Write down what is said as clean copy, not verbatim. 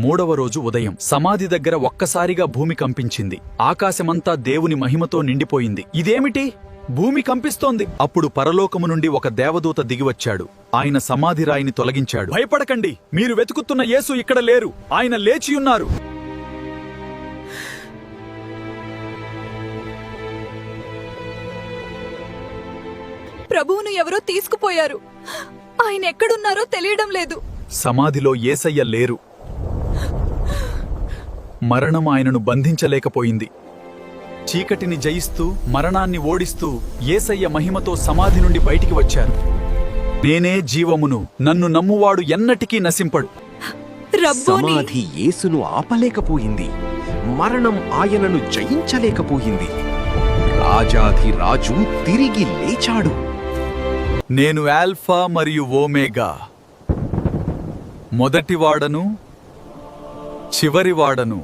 మూడవ రోజు ఉదయం సమాధి దగ్గర ఒక్కసారిగా భూమి కంపించింది. ఆకాశమంతా దేవుని మహిమతో నిండిపోయింది. ఇదేమిటి? భూమి కంపిస్తోంది. అప్పుడు పరలోకము నుండి ఒక దేవదూత దిగివచ్చాడు. ఆయన సమాధి రాయిని తొలగించాడు. భయపడకండి, మీరు వెతుకుతున్న యేసు ఇక్కడ లేరు, ఆయన లేచియున్నారు. ప్రభువును ఎవరో తీసుకుపోయారు. ఆయన ఎక్కడున్నారో తెలియడం లేదు. సమాధిలో యేసయ్య లేరు. మరణం ఆయనను బంధించలేకపోయింది. చీకటిని జయిస్తూ మరణాన్ని ఓడిస్తూ యేసయ్య మహిమతో సమాధి నుండి బయటికి వచ్చారు. నేనే జీవమును, నన్ను నమ్మువాడు ఎన్నటికీ నశింపడు. సమాధి యేసును ఆపలేకపోయింది. మరణం ఆయనను జయించలేకపోయింది. రాజాధి రాజు తిరిగి లేచాడు. నేను ఆల్ఫా మరియు ఓమేగా, మొదటివాడను చివరివాడను.